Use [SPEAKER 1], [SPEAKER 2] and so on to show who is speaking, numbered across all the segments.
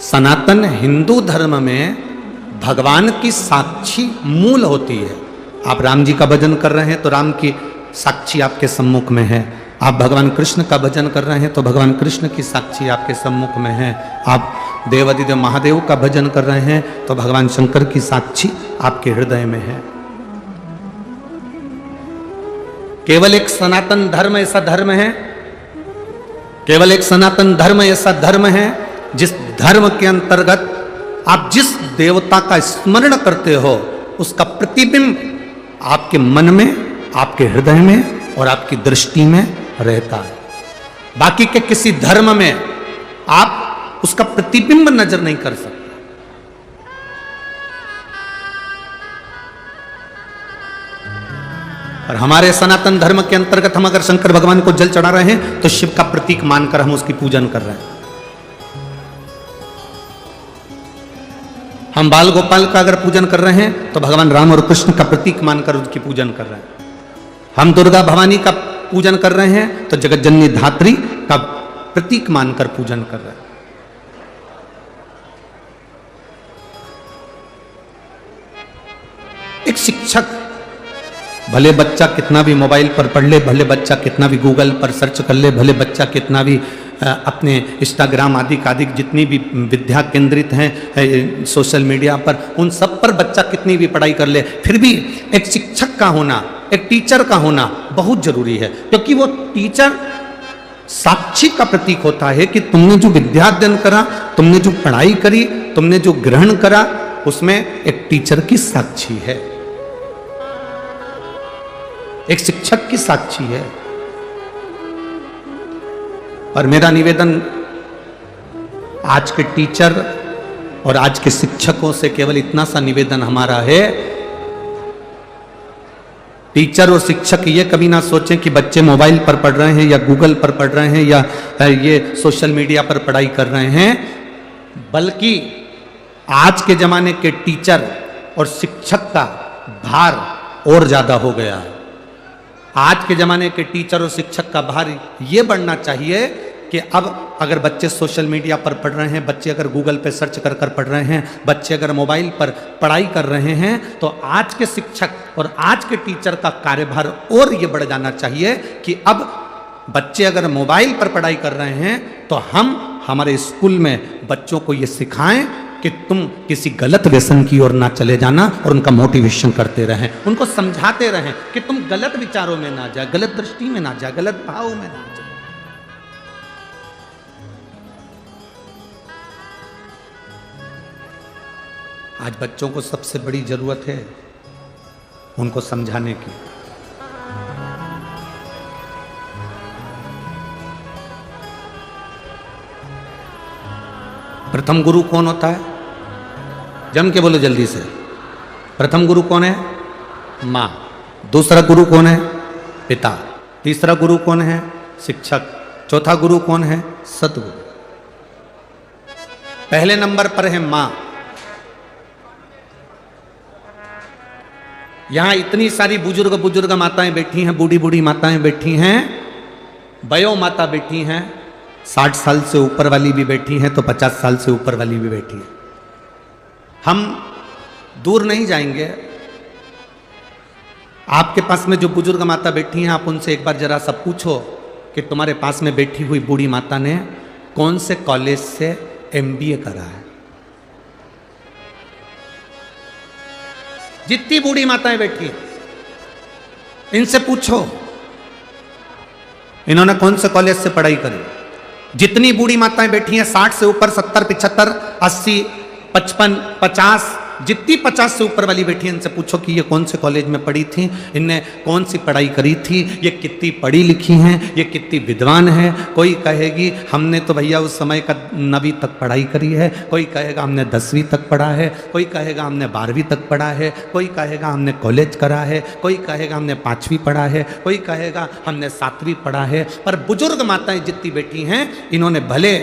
[SPEAKER 1] सनातन हिंदू धर्म में भगवान की साक्षी मूल होती है। आप राम जी का भजन कर रहे हैं तो राम की साक्षी आपके सम्मुख में है। आप भगवान कृष्ण का भजन कर रहे हैं तो भगवान कृष्ण की साक्षी आपके सम्मुख में है। आप देवादिदेव महादेव का भजन कर रहे हैं तो भगवान शंकर की साक्षी आपके हृदय में है। केवल एक सनातन धर्म ऐसा धर्म है, केवल एक सनातन धर्म ऐसा धर्म है जिस धर्म के अंतर्गत आप जिस देवता का स्मरण करते हो उसका प्रतिबिंब आपके मन में, आपके हृदय में और आपकी दृष्टि में रहता है। बाकी के किसी धर्म में आप उसका प्रतिबिंब नजर नहीं कर सकते। और हमारे सनातन धर्म के अंतर्गत हम अगर शंकर भगवान को जल चढ़ा रहे हैं तो शिव का प्रतीक मानकर हम उसकी पूजन कर रहे हैं। हम बाल गोपाल का अगर पूजन कर रहे हैं तो भगवान राम और कृष्ण का प्रतीक मानकर उसकी पूजन कर रहे हैं। हम दुर्गा भवानी का पूजन कर रहे हैं तो जगत जननी धात्री का प्रतीक मानकर पूजन कर रहे हैं। एक शिक्षक भले बच्चा कितना भी मोबाइल पर पढ़ ले, भले बच्चा कितना भी गूगल पर सर्च कर ले, भले बच्चा कितना भी अपने इंस्टाग्राम आदि जितनी भी विद्या केंद्रित हैं सोशल मीडिया पर, उन सब पर बच्चा कितनी भी पढ़ाई कर ले, फिर भी एक शिक्षक का होना, एक टीचर का होना बहुत जरूरी है। क्योंकि वो टीचर साक्षी का प्रतीक होता है कि तुमने जो विद्याध्ययन करा, तुमने जो पढ़ाई करी, तुमने जो ग्रहण करा, उसमें एक टीचर की साक्षी है, एक शिक्षक की साक्षी है। और मेरा निवेदन आज के टीचर और आज के शिक्षकों से केवल इतना सा निवेदन हमारा है, टीचर और शिक्षक ये कभी ना सोचें कि बच्चे मोबाइल पर पढ़ रहे हैं या गूगल पर पढ़ रहे हैं या ये सोशल मीडिया पर पढ़ाई कर रहे हैं, बल्कि आज के जमाने के टीचर और शिक्षक का भार और ज्यादा हो गया है। आज के जमाने के टीचर और शिक्षक का भार ये बढ़ना चाहिए कि अब अगर बच्चे सोशल मीडिया पर पढ़ रहे हैं, बच्चे अगर गूगल पे सर्च कर कर पढ़ रहे हैं, बच्चे अगर मोबाइल पर पढ़ाई कर रहे हैं, तो आज के शिक्षक और आज के टीचर का कार्यभार और ये बढ़ जाना चाहिए कि अब बच्चे अगर मोबाइल पर पढ़ाई कर रहे हैं तो हम हमारे स्कूल में बच्चों को ये सिखाएं कि तुम किसी गलत व्यसन की ओर ना चले जाना, और उनका मोटिवेशन करते रहें, उनको समझाते रहें कि तुम गलत विचारों में ना जाए, गलत दृष्टि में ना जाए, गलत भाव में ना जाए। आज बच्चों को सबसे बड़ी जरूरत है उनको समझाने की। प्रथम गुरु कौन होता है? जम के बोलो जल्दी से। प्रथम गुरु कौन है? माँ। दूसरा गुरु कौन है? पिता। तीसरा गुरु कौन है? शिक्षक। चौथा गुरु कौन है? सतगुरु। पहले नंबर पर है माँ। यहां इतनी सारी बुजुर्ग माताएं बैठी हैं, बूढ़ी बूढ़ी माताएं बैठी हैं, वयो माता बैठी हैं, 60 साल से ऊपर वाली भी बैठी हैं तो 50 साल से ऊपर वाली भी बैठी है। हम दूर नहीं जाएंगे, आपके पास में जो बुजुर्ग माता बैठी हैं आप उनसे एक बार जरा सा पूछो कि तुम्हारे पास में बैठी हुई बूढ़ी माता ने कौन से कॉलेज से MBA करा है। जितनी बूढ़ी माताएं बैठी हैं इनसे पूछो इन्होंने कौन से कॉलेज से पढ़ाई करी। जितनी बूढ़ी माताएं बैठी हैं 60 से ऊपर, 70, 75, 80, 55, 50, जितनी 50 से ऊपर वाली बैठी हैं इनसे पूछो कि ये कौन से कॉलेज में पढ़ी थी, इनने कौन सी पढ़ाई करी थी, ये कितनी पढ़ी लिखी हैं, ये कितनी विद्वान है। कोई कहेगी हमने तो भैया उस समय का 9वीं तक पढ़ाई करी है, कोई कहेगा हमने 10वीं तक पढ़ा है, कोई कहेगा हमने 12वीं तक पढ़ा है, कोई कहेगा हमने कॉलेज करा है, कोई कहेगा हमने 5वीं पढ़ा है, कोई कहेगा हमने 7वीं पढ़ा है। पर बुजुर्ग माताएं जितनी बैठी हैं इन्होंने भले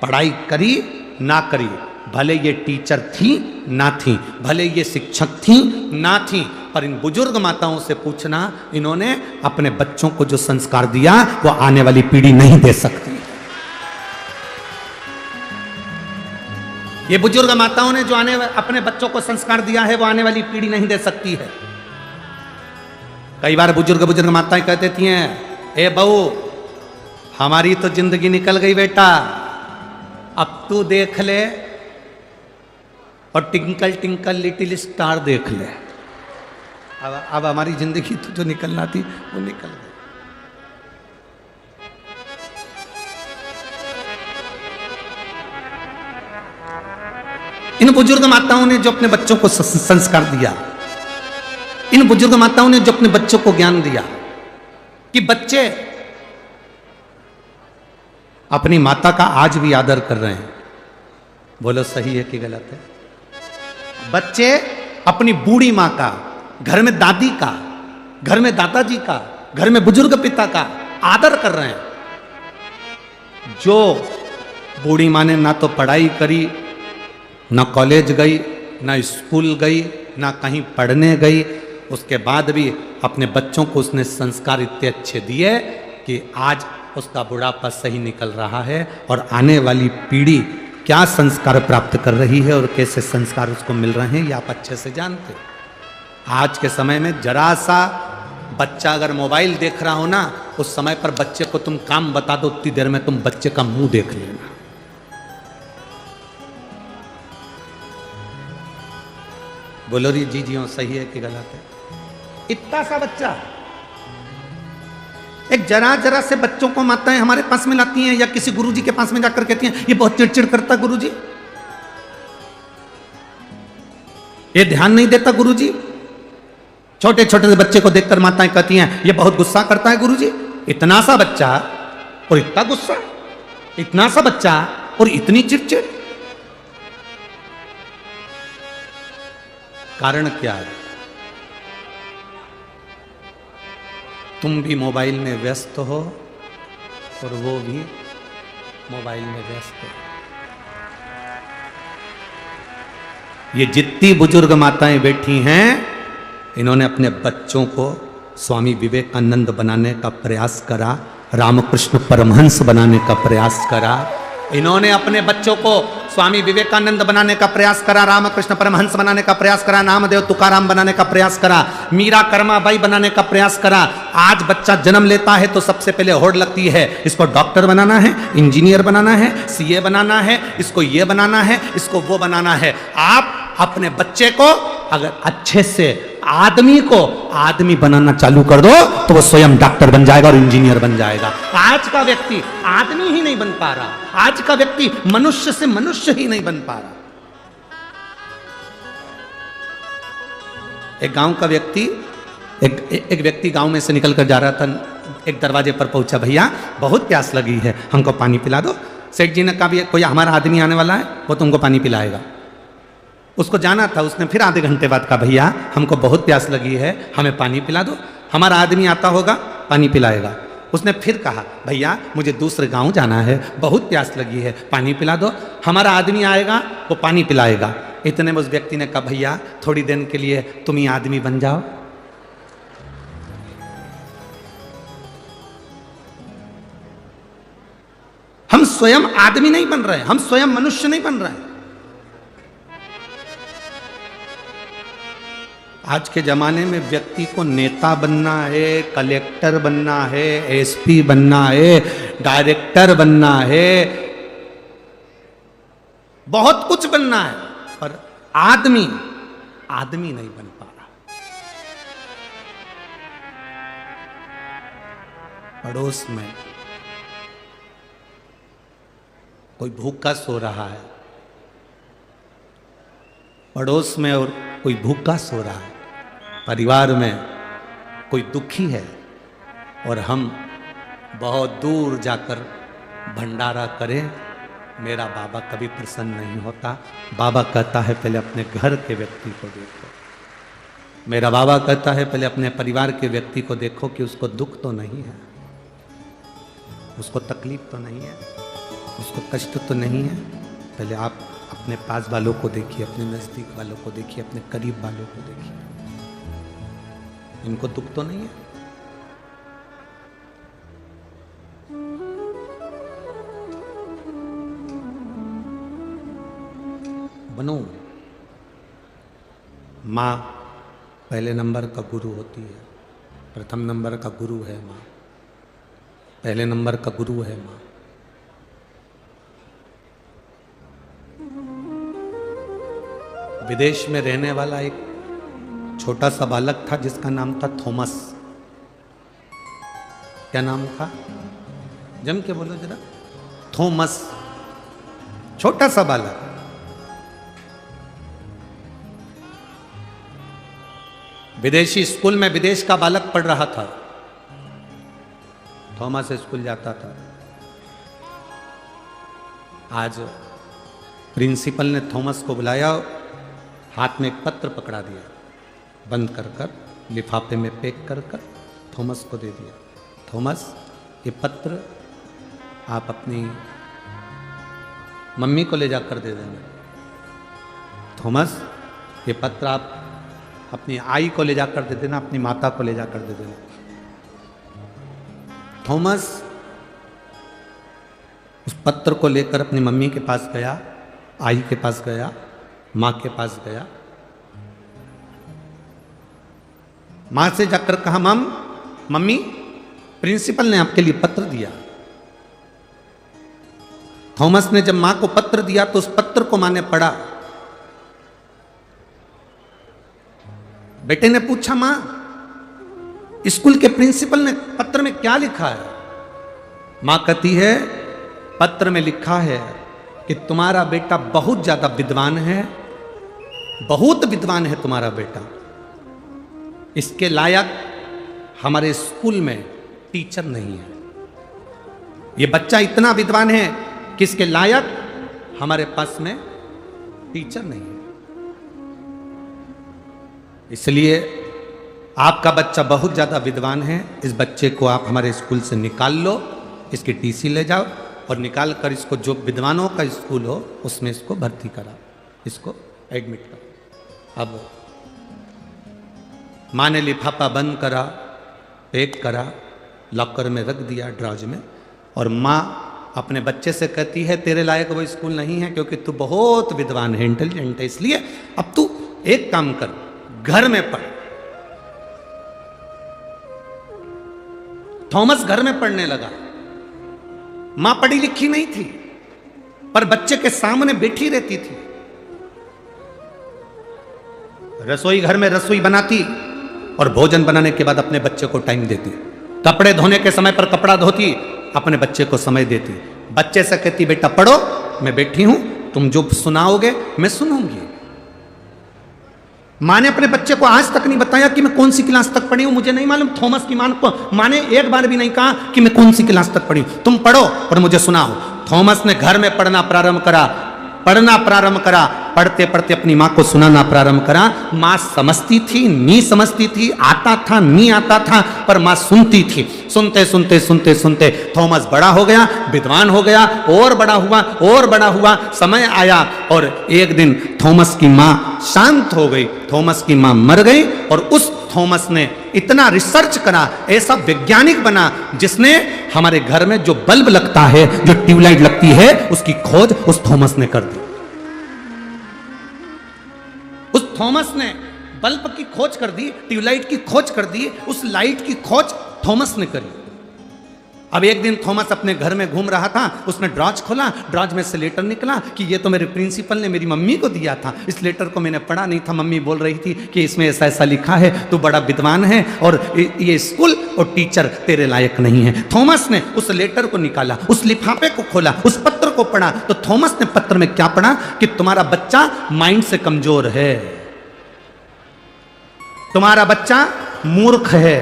[SPEAKER 1] पढ़ाई करी ना करी, भले ये टीचर थी ना थी, भले ये शिक्षक थी ना थी, पर इन बुजुर्ग माताओं से पूछना इन्होंने अपने बच्चों को जो संस्कार दिया वो आने वाली पीढ़ी नहीं दे सकती। ये बुजुर्ग माताओं ने जो अपने बच्चों को संस्कार दिया है वो आने वाली पीढ़ी नहीं दे सकती है। कई बार बुजुर्ग माताएं कह देती हैं, ए बहू हमारी तो जिंदगी निकल गई बेटा, अब तू देख ले और टिंकल टिंकल लिटिल स्टार देख ले। अब हमारी जिंदगी तो जो निकलना थी वो निकल गई। इन बुजुर्ग माताओं ने जो अपने बच्चों को संस्कार दिया, इन बुजुर्ग माताओं ने जो अपने बच्चों को ज्ञान दिया कि बच्चे अपनी माता का आज भी आदर कर रहे हैं, बोलो सही है कि गलत है? बच्चे अपनी बूढ़ी माँ का, घर में दादी का, घर में दादाजी का, घर में बुजुर्ग पिता का आदर कर रहे हैं। जो बूढ़ी माँ ने ना तो पढ़ाई करी, ना कॉलेज गई, ना स्कूल गई, ना कहीं पढ़ने गई, उसके बाद भी अपने बच्चों को उसने संस्कार इतने अच्छे दिए कि आज उसका बुढ़ापा सही निकल रहा है और आने वाली पीढ़ी क्या संस्कार प्राप्त कर रही है और कैसे संस्कार उसको मिल रहे हैं ये आप अच्छे से जानते हैं। आज के समय में जरा सा बच्चा अगर मोबाइल देख रहा हो ना, उस समय पर बच्चे को तुम काम बता दो, उतनी देर में तुम बच्चे का मुंह देख लेना। बोलो री जी जी सही है कि गलत है? इतना सा बच्चा, एक जरा जरा से बच्चों को माताएं हमारे पास में लाती हैं या किसी गुरुजी के पास में जाकर कहती हैं ये बहुत चिड़चिड़ करता गुरुजी, ये ध्यान नहीं देता गुरुजी। छोटे छोटे से बच्चे को देखकर माताएं कहती हैं ये बहुत गुस्सा करता है गुरुजी। इतना सा बच्चा और इतना गुस्सा, इतना सा बच्चा और इतनी चिड़चिड़, कारण क्या है? तुम भी मोबाइल में व्यस्त हो और वो भी मोबाइल में व्यस्त है। ये जितनी बुजुर्ग माताएं बैठी हैं, इन्होंने अपने बच्चों को स्वामी विवेकानंद बनाने का प्रयास करा, रामकृष्ण परमहंस बनाने का प्रयास करा। इन्होंने अपने बच्चों को स्वामी विवेकानंद बनाने का प्रयास करा, रामकृष्ण परमहंस बनाने का प्रयास करा, नामदेव तुकाराम बनाने का प्रयास करा, मीरा कर्माबाई बनाने का प्रयास करा। आज बच्चा जन्म लेता है तो सबसे पहले होड़ लगती है, इसको डॉक्टर बनाना है, इंजीनियर बनाना है, सीए बनाना है, इसको ये बनाना है, इसको वो बनाना है। आप अपने बच्चे को अगर अच्छे से आदमी को आदमी बनाना चालू कर दो तो वो स्वयं डॉक्टर बन जाएगा और इंजीनियर बन जाएगा। आज का व्यक्ति आदमी ही नहीं बन पा रहा, आज का व्यक्ति मनुष्य से मनुष्य ही नहीं बन पा रहा। एक गांव का व्यक्ति, एक व्यक्ति गांव में से निकल कर जा रहा था, एक दरवाजे पर पहुंचा, भैया बहुत प्यास लगी है, हमको पानी पिला दो। सेठ जी ने कहा भी कोई हमारा आदमी आने वाला है, वो तुमको पानी पिलाएगा। उसको जाना था, उसने फिर आधे घंटे बाद कहा भैया हमको बहुत प्यास लगी है, हमें पानी पिला दो, हमारा आदमी आता होगा पानी पिलाएगा। उसने फिर कहा भैया मुझे दूसरे गांव जाना है, बहुत प्यास लगी है, पानी पिला दो, हमारा आदमी आएगा वो पानी पिलाएगा। इतने में उस व्यक्ति ने कहा भैया थोड़ी देर के लिए तुम ही आदमी बन जाओ। हम स्वयं आदमी नहीं बन रहे, हम स्वयं मनुष्य नहीं बन रहे। आज के जमाने में व्यक्ति को नेता बनना है, कलेक्टर बनना है, एसपी बनना है, डायरेक्टर बनना है, बहुत कुछ बनना है, पर आदमी नहीं बन पा रहा। पड़ोस में कोई भूखा सो रहा है, पड़ोस में और कोई भूखा सो रहा है, परिवार में कोई दुखी है और हम बहुत दूर जाकर भंडारा करें, मेरा बाबा कभी प्रसन्न नहीं होता। बाबा कहता है पहले अपने घर के व्यक्ति को देखो, मेरा बाबा कहता है पहले अपने परिवार के व्यक्ति को देखो कि उसको दुख तो नहीं है, उसको तकलीफ तो नहीं है, उसको कष्ट तो नहीं है। पहले आप अपने पास वालों को देखिए, अपने नजदीक वालों को देखिए, अपने करीब वालों को देखिए, इनको दुख तो नहीं है। बनो। माँ पहले नंबर का गुरु होती है, प्रथम नंबर का गुरु है माँ, पहले नंबर का गुरु है माँ। विदेश में रहने वाला एक छोटा सा बालक था जिसका नाम था थॉमस। क्या नाम था? जम के बोलो जरा। थॉमस, छोटा सा बालक। विदेशी स्कूल में विदेश का बालक पढ़ रहा था। थॉमस स्कूल जाता था। आज प्रिंसिपल ने थॉमस को बुलाया, हाथ में एक पत्र पकड़ा दिया, बंद कर कर लिफाफे में पैक कर कर थॉमस को दे दिया। थॉमस, ये पत्र आप अपनी मम्मी को ले जाकर दे देना। थॉमस, ये पत्र आप अपनी आई को ले जाकर दे देना, अपनी माता को ले जाकर दे देना। थॉमस उस पत्र को लेकर अपनी मम्मी के पास गया, आई के पास गया, मां के पास गया। मां से जाकर कहा, मम्मी प्रिंसिपल ने आपके लिए पत्र दिया। थॉमस ने जब मां को पत्र दिया तो उस पत्र को मां ने पढ़ा। बेटे ने पूछा, मां स्कूल के प्रिंसिपल ने पत्र में क्या लिखा है? मां कहती है, पत्र में लिखा है कि तुम्हारा बेटा बहुत ज्यादा विद्वान है, बहुत विद्वान है तुम्हारा बेटा, इसके लायक हमारे स्कूल में टीचर नहीं है। ये बच्चा इतना विद्वान है कि इसके लायक हमारे पास में टीचर नहीं है। इसलिए आपका बच्चा बहुत ज्यादा विद्वान है, इस बच्चे को आप हमारे स्कूल से निकाल लो, इसकी टीसी ले जाओ और निकाल कर इसको जो विद्वानों का स्कूल हो उसमें इसको भर्ती करा, इसको एडमिट करो। अब माँ ने लिफाफा बंद करा, पैक करा, लॉकर में रख दिया ड्रॉज में, और माँ अपने बच्चे से कहती है, तेरे लायक वो स्कूल नहीं है क्योंकि तू बहुत विद्वान है, इंटेलिजेंट है, इसलिए अब तू एक काम कर, घर में पढ़। थॉमस घर में पढ़ने लगा। मां पढ़ी लिखी नहीं थी पर बच्चे के सामने बैठी रहती थी। रसोई घर में रसोई बनाती और भोजन बनाने के बाद अपने बच्चे को टाइम देती। कपड़े धोने के समय पर कपड़ा धोती, अपने बच्चे को समय देती। बच्चे से कहती, बेटा पढ़ो, मैं बैठी हूं, तुम जो सुनाओगे मैं सुनूंगी। मां ने अपने बच्चे को आज तक नहीं बताया कि मैं कौन सी क्लास तक पढ़ी हूं, मुझे नहीं मालूम। थॉमस की मां ने एक बार भी नहीं कहा कि मैं कौन सी क्लास तक पढ़ी हूं, तुम पढ़ो और मुझे सुनाओ। थॉमस ने घर में पढ़ना प्रारंभ करा, पढ़ते पढ़ते अपनी मां को सुनाना प्रारंभ करा। मां समझती थी, नहीं समझती थी, आता था, नहीं आता था, पर मां सुनती थी। सुनते सुनते सुनते सुनते थॉमस बड़ा हो गया, विद्वान हो गया, और बड़ा हुआ और बड़ा हुआ। समय आया और एक दिन थॉमस की मां शांत हो गई, थॉमस की मां मर गई, और उस थॉमस ने इतना रिसर्च करा, ऐसा वैज्ञानिक बना जिसने हमारे घर में जो बल्ब लगता है, जो ट्यूबलाइट लगती है, उसकी खोज उस थॉमस ने कर दी। उस थॉमस ने बल्ब की खोज कर दी, ट्यूबलाइट की खोज कर दी, उस लाइट की खोज थॉमस ने करी। अब एक दिन थॉमस अपने घर में घूम रहा था, उसने ड्रॉज खोला, ड्रॉज में से लेटर निकला कि ये तो मेरे प्रिंसिपल ने मेरी मम्मी को दिया था। इस लेटर को मैंने पढ़ा नहीं था, मम्मी बोल रही थी कि इसमें ऐसा ऐसा लिखा है, तू बड़ा विद्वान है और ये स्कूल और टीचर तेरे लायक नहीं है। थॉमस ने उस लेटर को निकाला, उस लिफाफे को खोला, उस पत्र को पढ़ा, तो थॉमस ने पत्र में क्या पढ़ा कि तुम्हारा बच्चा माइंड से कमजोर है, तुम्हारा बच्चा मूर्ख है,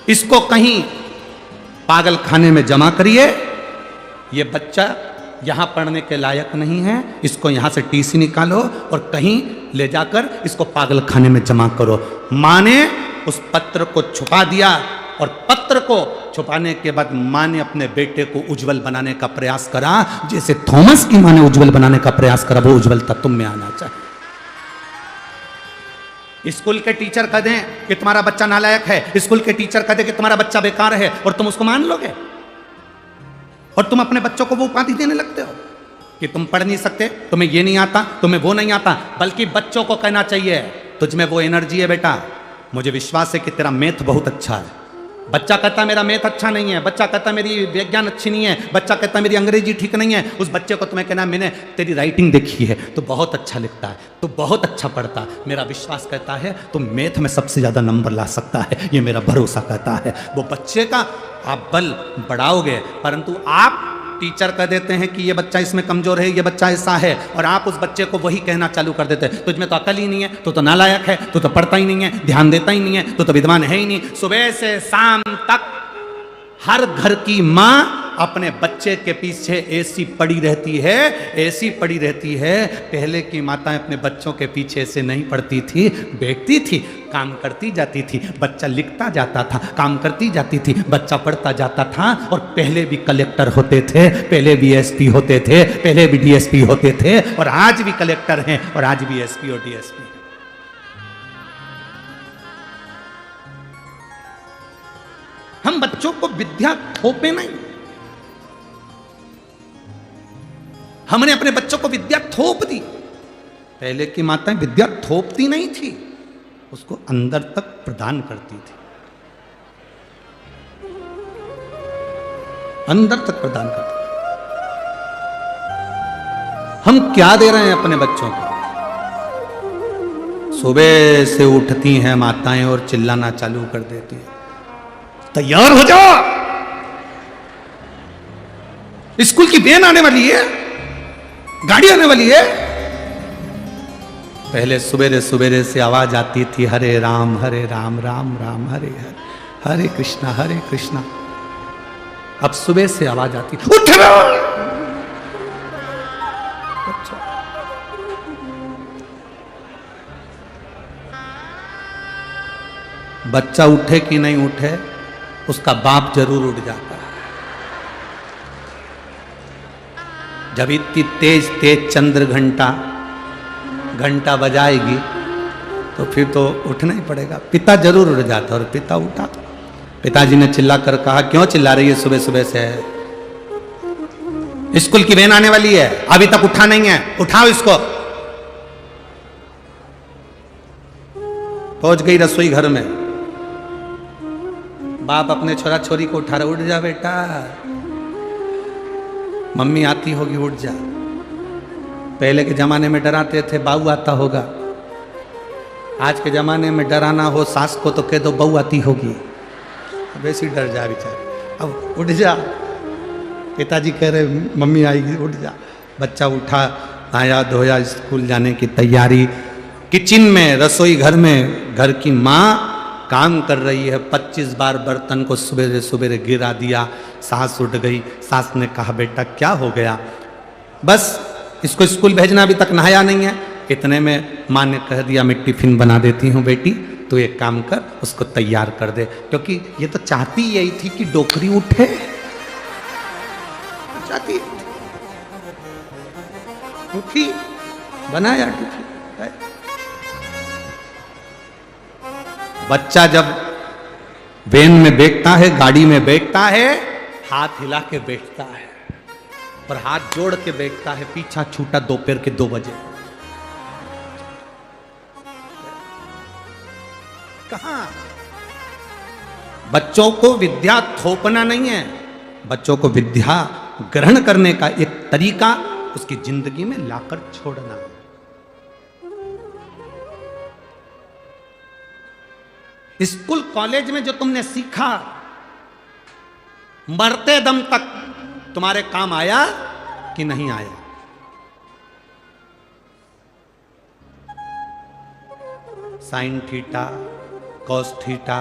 [SPEAKER 1] इसको कहीं पागल खाने में जमा करिए, ये बच्चा यहां पढ़ने के लायक नहीं है, इसको यहां से टीसी निकालो और कहीं ले जाकर इसको पागल खाने में जमा करो। मां ने उस पत्र को छुपा दिया, और पत्र को छुपाने के बाद मां ने अपने बेटे को उज्जवल बनाने का प्रयास करा, जैसे थॉमस की मां ने उज्जवल बनाने का प्रयास करा, वो उज्जवलता तुम में आना चाहिए। स्कूल के टीचर कह दें कि तुम्हारा बच्चा नालायक है, स्कूल के टीचर कह दें कि तुम्हारा बच्चा बेकार है, और तुम उसको मान लोगे और तुम अपने बच्चों को वो उपाधि देने लगते हो। कि तुम पढ़ नहीं सकते, तुम्हें ये नहीं आता, तुम्हें वो नहीं आता, बल्कि बच्चों को कहना चाहिए तुझ में वो एनर्जी है बेटा, मुझे विश्वास है कि तेरा मैथ बहुत अच्छा है। बच्चा कहता मेरा मैथ अच्छा नहीं है, बच्चा कहता मेरी विज्ञान अच्छी नहीं है, बच्चा कहता मेरी अंग्रेजी ठीक नहीं है, उस बच्चे को तुम्हें कहना मैंने तेरी राइटिंग देखी है तो बहुत अच्छा लिखता है, तो बहुत अच्छा पढ़ता है, मेरा विश्वास कहता है तुम मैथ में सबसे ज़्यादा नंबर ला सकता है, ये मेरा भरोसा कहता है। वो बच्चे का आप बल बढ़ाओगे, परंतु आप टीचर कह देते हैं कि ये बच्चा इसमें कमजोर है, ये बच्चा ऐसा है, और आप उस बच्चे को वही कहना चालू कर देते हैं तुझमें तो अकल ही नहीं है, तू तो नालायक है, तू तो पढ़ता ही नहीं है, ध्यान देता ही नहीं है, तू तो विद्वान है ही नहीं। सुबह से शाम तक हर घर की माँ अपने बच्चे के पीछे ऐसी पड़ी रहती है, ऐसी पड़ी रहती है। पहले की माताएं अपने बच्चों के पीछे ऐसे नहीं पड़ती थी, बैठती थी, काम करती जाती थी, बच्चा लिखता जाता था, काम करती जाती थी, बच्चा पढ़ता जाता था। और पहले भी कलेक्टर होते थे, पहले भी एसपी होते थे, पहले भी डीएसपी होते थे, और आज भी कलेक्टर हैं, और आज भी एसपी और डीएसपी। हम बच्चों को विद्या थोपे नहीं, हमने अपने बच्चों को विद्या थोप दी। पहले की माताएं विद्या थोपती नहीं थी, उसको अंदर तक प्रदान करती थी, अंदर तक प्रदान करती थी। हम क्या दे रहे हैं अपने बच्चों को? सुबह से उठती हैं माताएं और चिल्लाना चालू कर देती हैं, तैयार हो जाओ, स्कूल की वैन आने वाली है, गाड़ी आने वाली है। पहले सुबेरे सुबेरे से आवाज आती थी हरे राम राम राम हरे हरे, हरे कृष्णा। अब सुबह से आवाज आती उठ रहा। अच्छा, बच्चा उठे कि नहीं उठे, उसका बाप जरूर उठ जाता है। जब इतनी तेज तेज चंद्र घंटा बजाएगी तो फिर तो उठना ही पड़ेगा। पिता जरूर उठ जाता, और पिता उठा। पिताजी ने चिल्ला कर कहा, क्यों चिल्ला रही है सुबह सुबह से? स्कूल की वैन आने वाली है, अभी तक उठा नहीं है, उठाओ इसको। पहुंच गई रसोई घर में, बाप अपने छोरा छोरी को उठा रहा, उठ जा बेटा, मम्मी आती होगी, उठ जा। पहले के जमाने में डराते थे बहू आता होगा, आज के जमाने में डराना हो सास को तो कह दो बहू आती होगी, वैसे डर जा बेचारे। अब उठ जा, पिताजी कह रहे मम्मी आएगी, उठ जा। बच्चा उठा, आया, धोया, स्कूल जाने की तैयारी। किचन में, रसोई घर में घर की माँ काम कर रही है, 25 बार बर्तन को सुबेरे सुबेरे गिरा दिया। सास उठ गई, सास ने कहा बेटा क्या हो गया? बस इसको स्कूल भेजना, अभी तक नहाया नहीं है। इतने में माँ ने कह दिया मैं टिफिन बना देती हूँ बेटी, तो एक काम कर, उसको तैयार कर दे, क्योंकि ये तो चाहती यही थी कि डोकरी उठे, चाहती उठी, बनाया टिफिन। बच्चा जब वैन में बैठता है, गाड़ी में बैठता है, हाथ हिला के बैठता है, और हाथ जोड़ के बैठता है, पीछा छूटा दोपहर के 2 बजे। कहां? बच्चों को विद्या थोपना नहीं है, बच्चों को विद्या ग्रहण करने का एक तरीका उसकी जिंदगी में लाकर छोड़ना। स्कूल कॉलेज में जो तुमने सीखा, मरते दम तक तुम्हारे काम आया कि नहीं आया? साइन थीटा, कॉस थीटा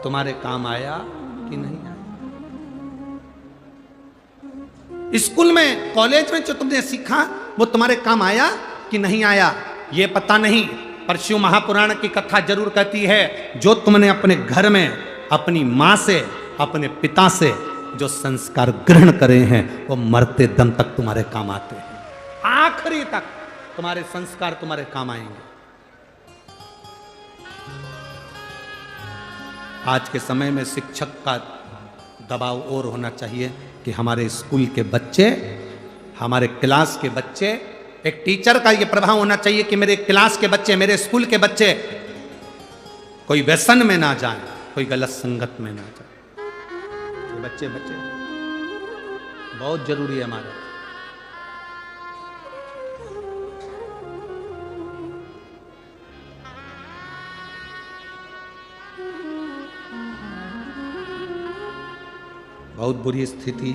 [SPEAKER 1] तुम्हारे काम आया कि नहीं आया? स्कूल में, कॉलेज में जो तुमने सीखा वो तुम्हारे काम आया कि नहीं आया, ये पता नहीं। पर शिव महापुराण की कथा जरूर कहती है, जो तुमने अपने घर में अपनी मां से, अपने पिता से जो संस्कार ग्रहण करे हैं, वो मरते दम तक तुम्हारे काम आते हैं। आखिरी तक तुम्हारे संस्कार तुम्हारे काम आएंगे। आज के समय में शिक्षक का दबाव और होना चाहिए कि हमारे स्कूल के बच्चे हमारे क्लास के बच्चे, एक टीचर का ये प्रभाव होना चाहिए कि मेरे क्लास के बच्चे, मेरे स्कूल के बच्चे कोई व्यसन में ना जाए, कोई गलत संगत में ना जाए। ये बच्चे बहुत जरूरी है हमारे। बहुत बुरी स्थिति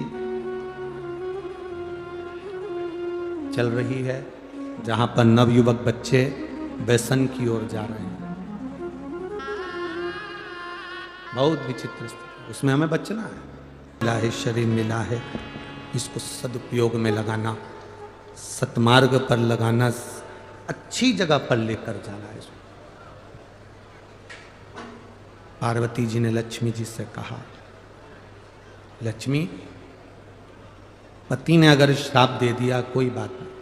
[SPEAKER 1] चल रही है जहां पर नवयुवक बच्चे व्यसन की ओर जा रहे हैं। बहुत विचित्र स्थिति, उसमें हमें बचना है। मिला है, शरीर मिला है, इसको सदुपयोग में लगाना, सतमार्ग पर लगाना, अच्छी जगह पर लेकर जाना है। पार्वती जी ने लक्ष्मी जी से कहा, लक्ष्मी, पति ने अगर श्राप दे दिया कोई बात नहीं,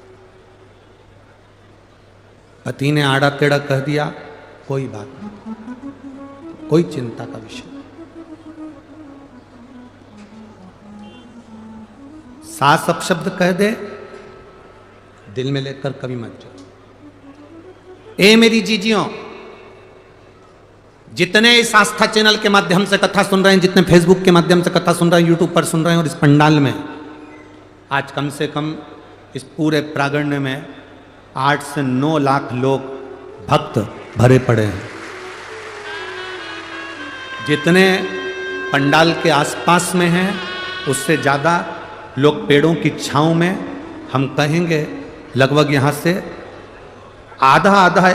[SPEAKER 1] पति ने आड़ा टेढ़ा कह दिया कोई बात नहीं, कोई चिंता का विषय नहीं। सास अपशब्द कह दे, दिल में लेकर कभी मत जाओ। ए मेरी जीजियों, जितने इस आस्था चैनल के माध्यम से कथा सुन रहे हैं, जितने फेसबुक के माध्यम से कथा सुन रहे हैं, यूट्यूब पर सुन रहे हैं, और इस पंडाल में आज कम से कम इस पूरे प्रांगण में 8 से 9 लाख लोग भक्त भरे पड़े हैं। जितने पंडाल के आसपास में हैं उससे ज़्यादा लोग पेड़ों की छांव में, हम कहेंगे लगभग यहाँ से आधा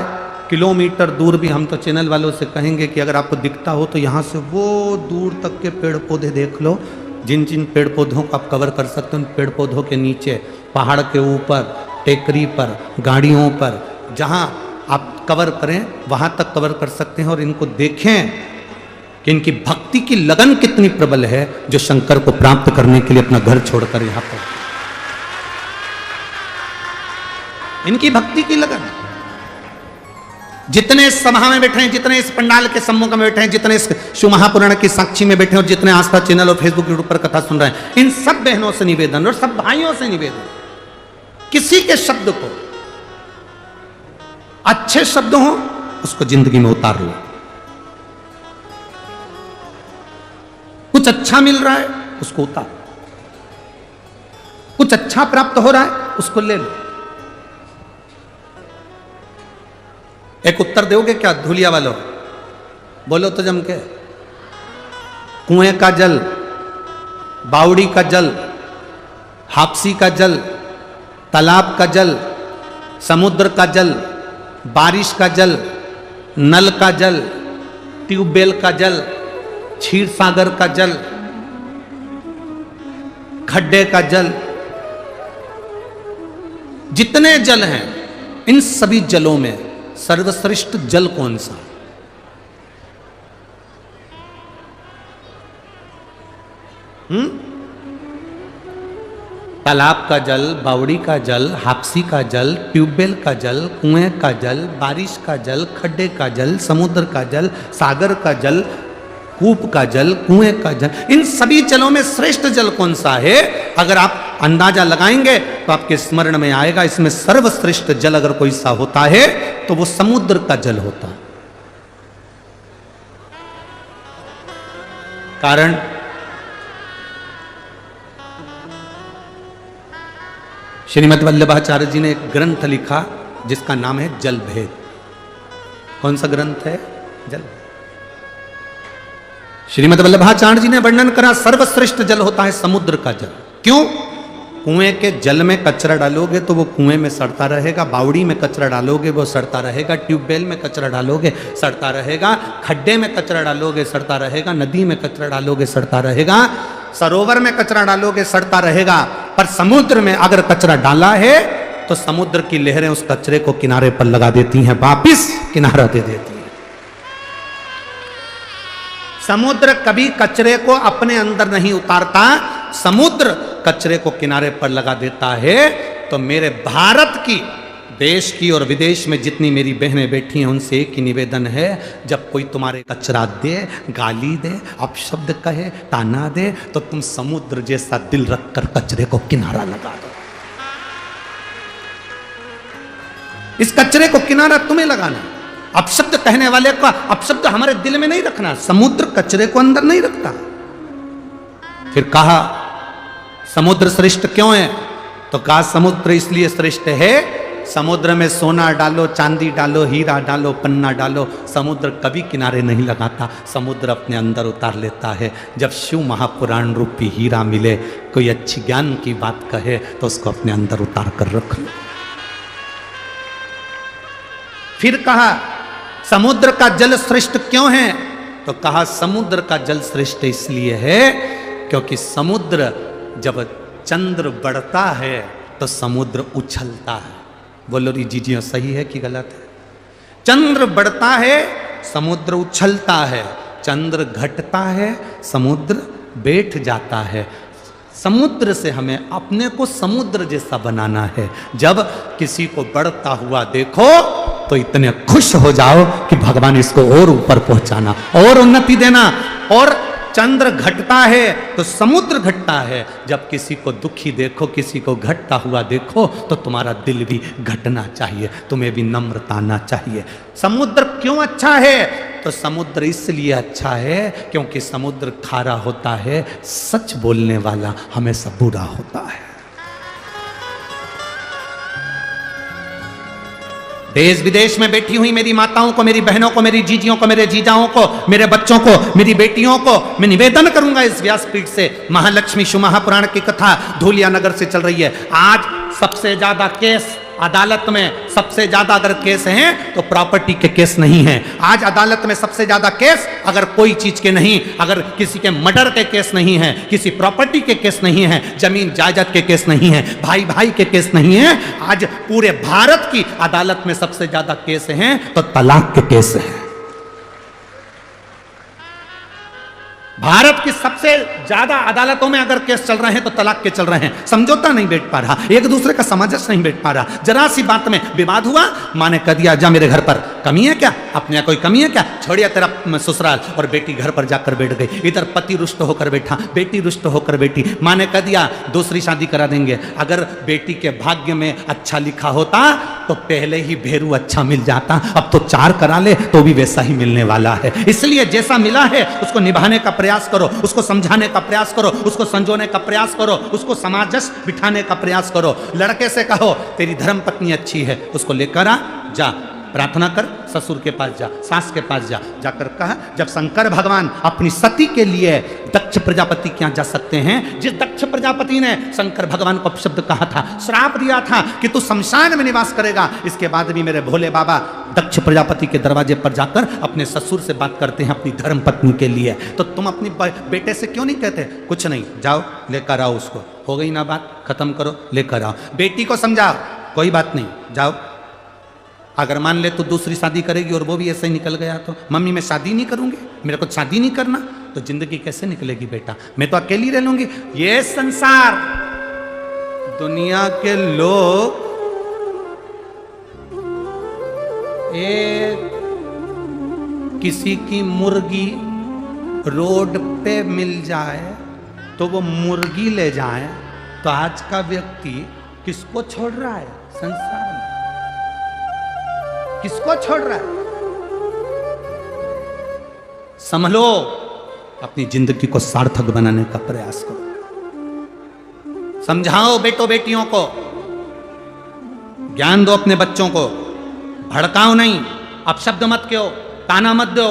[SPEAKER 1] किलोमीटर दूर भी, हम तो चैनल वालों से कहेंगे कि अगर आपको दिखता हो तो यहाँ से वो दूर तक के पेड़ पौधे देख लो। जिन जिन पेड़ पौधों को आप कवर कर सकते हो, उन पेड़ पौधों के नीचे, पहाड़ के ऊपर, टेकरी पर, गाड़ियों पर, जहाँ आप कवर करें वहाँ तक कवर कर सकते हैं। और इनको देखें कि इनकी भक्ति की लगन कितनी प्रबल है, जो शंकर को प्राप्त करने के लिए अपना घर छोड़कर यहाँ पर, इनकी भक्ति की लगन। जितने इस सभा में बैठे हैं, जितने इस पंडाल के सम्मुख में बैठे हैं, जितने इस शिव महापुराण की साक्षी में बैठे हैं, और जितने आस्था चैनल और फेसबुक यूट्यूब पर कथा सुन रहे हैं, इन सब बहनों से निवेदन और सब भाइयों से निवेदन, किसी के शब्द को, अच्छे शब्द हो उसको जिंदगी में उतार लो। कुछ अच्छा मिल रहा है उसको उतार, कुछ अच्छा प्राप्त हो रहा है उसको ले लो। एक उत्तर दोगे क्या धुलिया वालों? बोलो तो जम के। कुएं का जल, बावड़ी का जल, हापसी का जल, तालाब का जल, समुद्र का जल, बारिश का जल, नल का जल, ट्यूबवेल का जल, क्षीर सागर का जल, खड्डे का जल, जितने जल हैं, इन सभी जलों में सर्वश्रेष्ठ जल कौन सा? तालाब का जल, बावड़ी का जल, हापसी का जल, ट्यूबवेल का जल, कुएं का जल, बारिश का जल, खड्डे का जल, समुद्र का जल, सागर का जल, कूप का जल, कुएं का जल, इन सभी जलों में श्रेष्ठ जल कौन सा है? अगर आप अंदाजा लगाएंगे तो आपके स्मरण में आएगा, इसमें सर्वश्रेष्ठ जल अगर कोई सा होता है तो वो समुद्र का जल होता है। कारण श्रीमद् वल्लभाचार्य जी ने एक ग्रंथ लिखा जिसका नाम है जल भेद। कौन सा ग्रंथ है? जल। श्रीमद् वल्लभाचार्य जी ने वर्णन करा, सर्वश्रेष्ठ जल होता है समुद्र का जल। क्यों? कुएं के जल में कचरा डालोगे तो वो कुएं में सड़ता रहेगा, बावड़ी में कचरा डालोगे वो सड़ता रहेगा, ट्यूबवेल में कचरा डालोगे सड़ता रहेगा, खड्डे में कचरा डालोगे सड़ता रहेगा, नदी में कचरा डालोगे सड़ता रहेगा, सरोवर में कचरा डालोगे सड़ता रहेगा। पर समुद्र में अगर कचरा डाला है तो समुद्र की लहरें उस कचरे को किनारे पर लगा देती हैं, वापिस किनारा दे देती हैं। समुद्र कभी कचरे को अपने अंदर नहीं उतारता, समुद्र कचरे को किनारे पर लगा देता है। तो मेरे भारत की, देश की और विदेश में जितनी मेरी बहनें बैठी हैं उनसे एक ही निवेदन है, जब कोई तुम्हारे कचरा दे, गाली दे, अपशब्द कहे, ताना दे, तो तुम समुद्र जैसा दिल रखकर कचरे को किनारा लगा दो। इस कचरे को किनारा तुम्हें लगाना। अपशब्द कहने वाले का अपशब्द हमारे दिल में नहीं रखना। समुद्र कचरे को अंदर नहीं रखता। फिर कहा समुद्र श्रेष्ठ क्यों है? तो कहा समुद्र इसलिए श्रेष्ठ है, समुद्र में सोना डालो, चांदी डालो, हीरा डालो, पन्ना डालो, समुद्र कभी किनारे नहीं लगाता। समुद्र अपने अंदर उतार लेता है। जब शिव महापुराण रूपी हीरा मिले, कोई अच्छी ज्ञान की बात कहे तो उसको अपने अंदर उतार कर रख लो। फिर कहा समुद्र का जल श्रेष्ठ क्यों है? तो कहा समुद्र का जल श्रेष्ठ इसलिए है क्योंकि समुद्र जब चंद्र बढ़ता है तो समुद्र उछलता है। बोलो री जीजियो सही है कि गलत है? चंद्र बढ़ता है, समुद्र उछलता है। चंद्र घटता है, समुद्र बैठ जाता है। समुद्र से हमें अपने को समुद्र जैसा बनाना है। जब किसी को बढ़ता हुआ देखो तो इतने खुश हो जाओ कि भगवान इसको और ऊपर पहुंचाना, और उन्नति देना। और चंद्र घटता है तो समुद्र घटता है। जब किसी को दुखी देखो, किसी को घटता हुआ देखो तो तुम्हारा दिल भी घटना चाहिए, तुम्हें भी नम्रता आना चाहिए। समुद्र क्यों अच्छा है? तो समुद्र इसलिए अच्छा है क्योंकि समुद्र खारा होता है, सच बोलने वाला हमेशा बुरा होता है। देश विदेश में बैठी हुई मेरी माताओं को, मेरी बहनों को, मेरी जीजियों को, मेरे जीजाओं को, मेरे बच्चों को, मेरी बेटियों को मैं निवेदन करूंगा इस व्यासपीठ से, महालक्ष्मी शिव महापुराण की कथा धूलिया नगर से चल रही है। आज सबसे ज्यादा केस अदालत में, सबसे ज्यादा अगर केस हैं तो प्रॉपर्टी के केस नहीं हैं। आज अदालत में सबसे ज्यादा केस अगर कोई चीज के नहीं, अगर किसी के मर्डर के केस नहीं है, किसी प्रॉपर्टी के केस नहीं है, जमीन जायदाद के केस नहीं है, भाई भाई के केस नहीं है। आज पूरे भारत की अदालत में सबसे ज्यादा केस हैं तो तलाक के केस हैं। भारत की सबसे ज्यादा अदालतों में अगर केस चल रहे हैं तो तलाक के चल रहे हैं। समझौता नहीं बैठ पा रहा, एक दूसरे का सामंजस्य नहीं बैठ पा रहा। जरा सी बात में विवाद हुआ, माँ ने कह दिया जा मेरे घर पर, कमी है क्या? अपने यहाँ कोई कमी है क्या? छोड़िए तेरा ससुराल। और बेटी घर पर जाकर बैठ गई। इधर पति रुष्ट होकर बैठा, बेटी रुष्ट होकर बैठी। माँ ने कह दिया दूसरी शादी करा देंगे। अगर बेटी के भाग्य में अच्छा लिखा होता तो पहले ही भेरू अच्छा मिल जाता, अब तो 4 करा ले तो भी वैसा ही मिलने वाला है। इसलिए जैसा मिला है उसको निभाने का प्रयास करो, उसको समझाने का प्रयास करो, उसको संजोने का प्रयास करो, उसको सामंजस्य बिठाने का प्रयास करो। लड़के से कहो तेरी धर्म पत्नी अच्छी है, उसको लेकर आ, जा प्रार्थना कर, ससुर के पास जा, सास के पास जा। जाकर कहा जब शंकर भगवान अपनी सती के लिए दक्ष प्रजापति के यहाँ जा सकते हैं, जिस दक्ष प्रजापति ने शंकर भगवान को अपशब्द कहा था, श्राप दिया था कि तू शमशान में निवास करेगा, इसके बाद भी मेरे भोले बाबा दक्ष प्रजापति के दरवाजे पर जाकर अपने ससुर से बात करते हैं अपनी धर्म पत्नी के लिए। तो तुम अपनी बेटे से क्यों नहीं कहते कुछ नहीं, जाओ लेकर आओ उसको, हो गई ना बात, खत्म करो, लेकर आओ। बेटी को समझाओ कोई बात नहीं, जाओ। अगर मान ले तो दूसरी शादी करेगी और वो भी ऐसे ही निकल गया तो मम्मी मैं शादी नहीं करूंगी, मेरे को शादी नहीं करना, तो जिंदगी कैसे निकलेगी बेटा? मैं तो अकेली रह लूंगी। ये संसार, दुनिया के लोग एक किसी की मुर्गी रोड पे मिल जाए तो वो मुर्गी ले जाए, तो आज का व्यक्ति किसको छोड़ रहा है संसार में? किसको छोड़ रहा है? संभलो, अपनी जिंदगी को सार्थक बनाने का प्रयास करो। समझाओ बेटों बेटियों को, ज्ञान दो अपने बच्चों को, भड़काओ नहीं, अपशब्द मत कहो, ताना मत दो,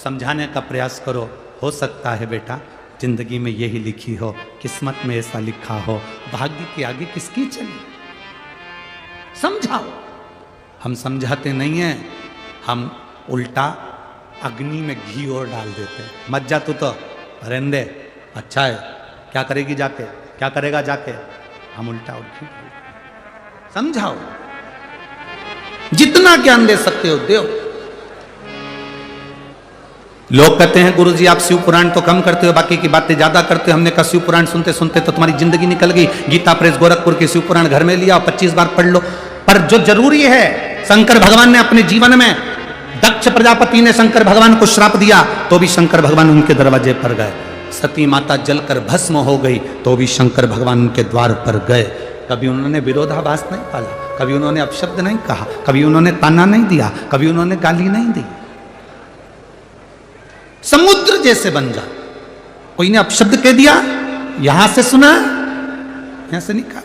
[SPEAKER 1] समझाने का प्रयास करो। हो सकता है बेटा जिंदगी में यही लिखी हो, किस्मत में ऐसा लिखा हो, भाग्य के आगे किसकी चली? समझाओ। हम समझाते नहीं हैं, हम उल्टा अग्नि में घी और डाल देते हैं। मत जा तू तो, रहने दे, अच्छा है, क्या करेगी जाके, क्या करेगा जाके, हम उल्टा और घी। समझाओ, जितना ज्ञान दे सकते हो दो। लोग कहते हैं गुरुजी आप शिव पुराण तो कम करते हो, बाकी की बातें ज्यादा करते हो। हमने कहा शिव पुराण सुनते सुनते तो तुम्हारी जिंदगी निकल गई। गीता प्रेस गोरखपुर के शिव पुराण घर में लिया और 25 बार पढ़ लो। पर जो जरूरी है, शंकर भगवान ने अपने जीवन में, दक्ष प्रजापति ने शंकर भगवान को श्राप दिया तो भी शंकर भगवान उनके दरवाजे पर गए। सती माता जलकर भस्म हो गई तो भी शंकर भगवान उनके द्वार पर गए। कभी उन्होंने विरोधाभास नहीं पाला, कभी उन्होंने अपशब्द नहीं कहा, कभी उन्होंने ताना नहीं दिया, कभी उन्होंने गाली नहीं दी। समुद्र जैसे बन जा। कोई ने अपशब्द कह दिया, यहां से सुना, यहां से निकाल।